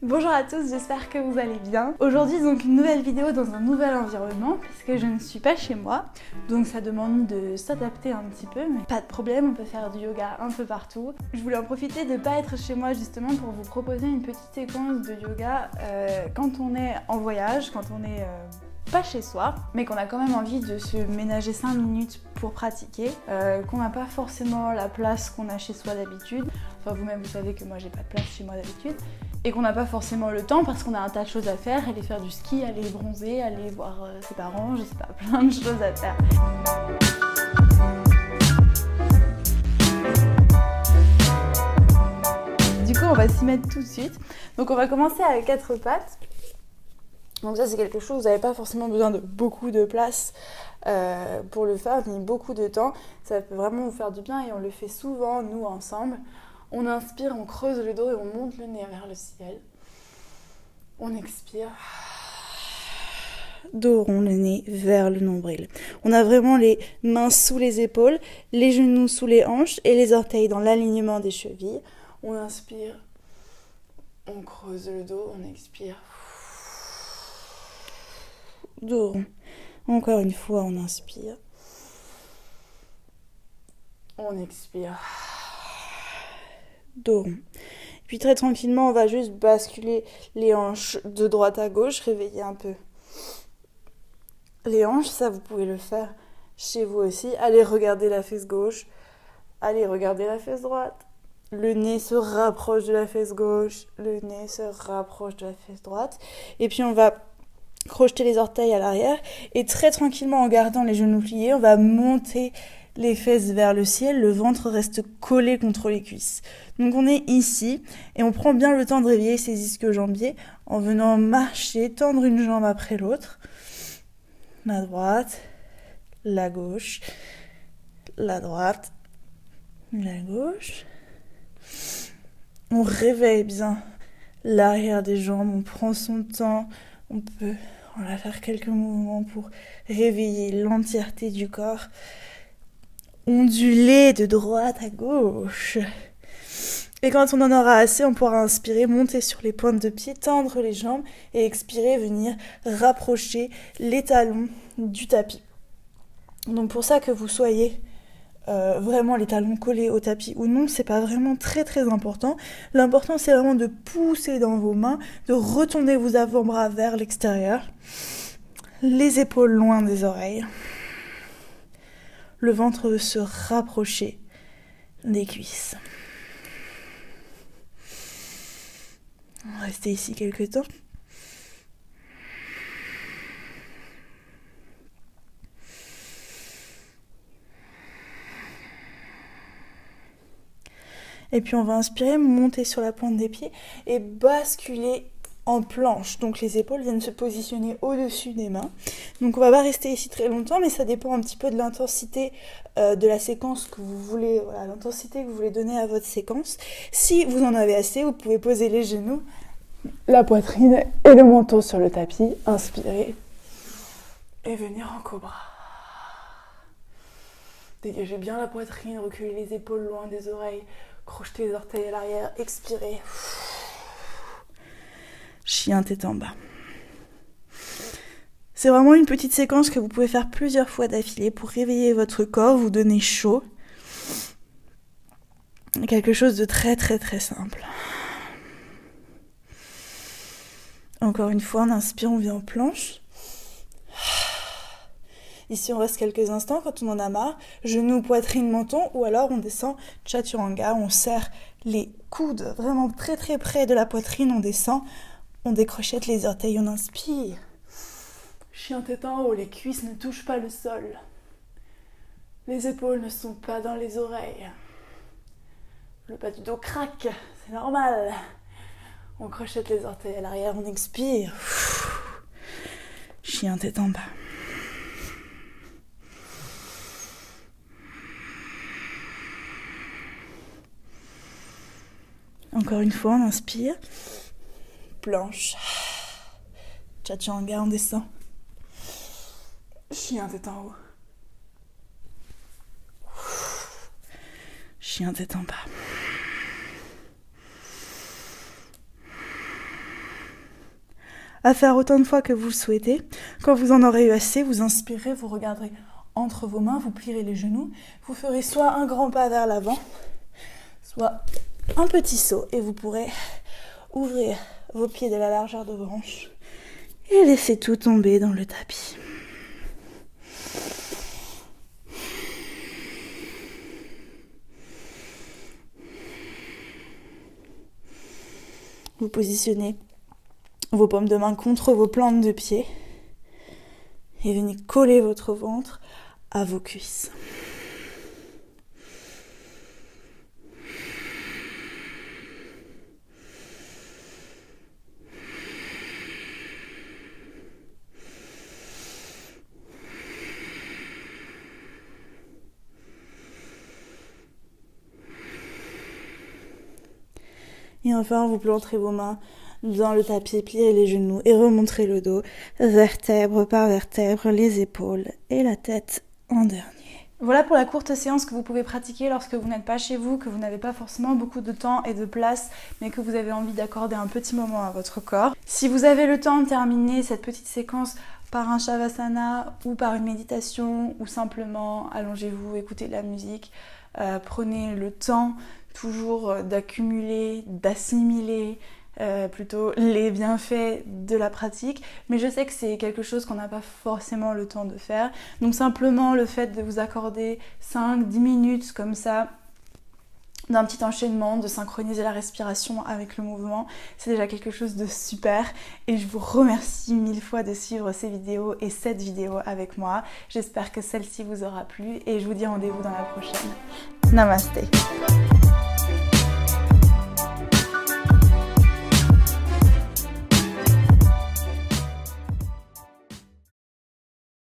Bonjour à tous, j'espère que vous allez bien. Aujourd'hui donc une nouvelle vidéo dans un nouvel environnement parce que je ne suis pas chez moi, donc ça demande de s'adapter un petit peu, mais pas de problème, on peut faire du yoga un peu partout. Je voulais en profiter de ne pas être chez moi justement pour vous proposer une petite séquence de yoga quand on est en voyage, quand on est pas chez soi, mais qu'on a quand même envie de se ménager 5 minutes pour pratiquer, qu'on n'a pas forcément la place qu'on a chez soi d'habitude. Enfin vous-même vous savez que moi j'ai pas de place chez moi d'habitude. Et qu'on n'a pas forcément le temps parce qu'on a un tas de choses à faire, aller faire du ski, aller bronzer, aller voir ses parents, je sais pas, plein de choses à faire. Du coup on va s'y mettre tout de suite. Donc on va commencer à 4 pattes. Donc ça c'est quelque chose, vous n'avez pas forcément besoin de beaucoup de place pour le faire, ni beaucoup de temps. Ça peut vraiment vous faire du bien et on le fait souvent, nous ensemble. On inspire, on creuse le dos et on monte le nez vers le ciel. On expire. Dos rond, le nez vers le nombril. On a vraiment les mains sous les épaules, les genoux sous les hanches et les orteils dans l'alignement des chevilles. On inspire, on creuse le dos, on expire. Dos rond. Encore une fois, on inspire. On expire. Dos rond. Puis très tranquillement, on va juste basculer les hanches de droite à gauche, réveiller un peu les hanches. Ça, vous pouvez le faire chez vous aussi. Allez regarder la fesse gauche. Allez regarder la fesse droite. Le nez se rapproche de la fesse gauche. Le nez se rapproche de la fesse droite. Et puis, on va crocheter les orteils à l'arrière. Et très tranquillement, en gardant les genoux pliés, on va monter les fesses vers le ciel, le ventre reste collé contre les cuisses. Donc on est ici et on prend bien le temps de réveiller ses ischio-jambiers en venant marcher, tendre une jambe après l'autre. La droite, la gauche, la droite, la gauche. On réveille bien l'arrière des jambes, on prend son temps, on va faire quelques mouvements pour réveiller l'entièreté du corps. Onduler de droite à gauche. Et quand on en aura assez, on pourra inspirer, monter sur les pointes de pied, tendre les jambes et expirer, venir rapprocher les talons du tapis. Donc pour ça que vous soyez vraiment les talons collés au tapis ou non, c'est pas vraiment très très important. L'important c'est vraiment de pousser dans vos mains, de retourner vos avant-bras vers l'extérieur, les épaules loin des oreilles. Le ventre veut se rapprocher des cuisses. On va rester ici quelques temps. Et puis on va inspirer, monter sur la pointe des pieds et basculer en planche. Donc les épaules viennent se positionner au-dessus des mains. Donc on va pas rester ici très longtemps, mais ça dépend un petit peu de l'intensité de la séquence que vous voulez, voilà, l'intensité que vous voulez donner à votre séquence. Si vous en avez assez, vous pouvez poser les genoux, la poitrine et le menton sur le tapis. Inspirez et venir en cobra. Dégagez bien la poitrine, reculez les épaules loin des oreilles, crochetez les orteils à l'arrière, expirez. Chien tête en bas. C'est vraiment une petite séquence que vous pouvez faire plusieurs fois d'affilée pour réveiller votre corps, vous donner chaud. Quelque chose de très très très simple. Encore une fois, on inspire, on vient en planche. Ici, on reste quelques instants quand on en a marre. Genoux, poitrine, menton, ou alors on descend chaturanga, on serre les coudes vraiment très très près de la poitrine, on descend. On décrochette les orteils, on inspire. Chien tête en haut, les cuisses ne touchent pas le sol. Les épaules ne sont pas dans les oreilles. Le bas du dos craque, c'est normal. On crochette les orteils à l'arrière, on expire. Chien tête en bas. Encore une fois, on inspire. Planche. Chaturanga, on descend. Chien tête en haut. Chien tête en bas. à faire autant de fois que vous le souhaitez. Quand vous en aurez eu assez, vous inspirez, vous regarderez entre vos mains, vous plierez les genoux, vous ferez soit un grand pas vers l'avant, soit un petit saut et vous pourrez ouvrir vos pieds de la largeur de vos hanches et laisser tout tomber dans le tapis. Vous positionnez vos paumes de main contre vos plantes de pied et venez coller votre ventre à vos cuisses. Et enfin, vous planterez vos mains dans le tapis, pliez les genoux et remonterez le dos, vertèbre par vertèbre, les épaules et la tête en dernier. Voilà pour la courte séance que vous pouvez pratiquer lorsque vous n'êtes pas chez vous, que vous n'avez pas forcément beaucoup de temps et de place, mais que vous avez envie d'accorder un petit moment à votre corps. Si vous avez le temps de terminer cette petite séquence par un shavasana ou par une méditation ou simplement allongez-vous, écoutez de la musique, prenez le temps toujours d'accumuler, d'assimiler plutôt les bienfaits de la pratique, mais je sais que c'est quelque chose qu'on n'a pas forcément le temps de faire, donc simplement le fait de vous accorder 5-10 minutes comme ça d'un petit enchaînement, de synchroniser la respiration avec le mouvement, c'est déjà quelque chose de super et je vous remercie 1000 fois de suivre ces vidéos et cette vidéo avec moi. J'espère que celle-ci vous aura plu et je vous dis rendez-vous dans la prochaine. Namasté.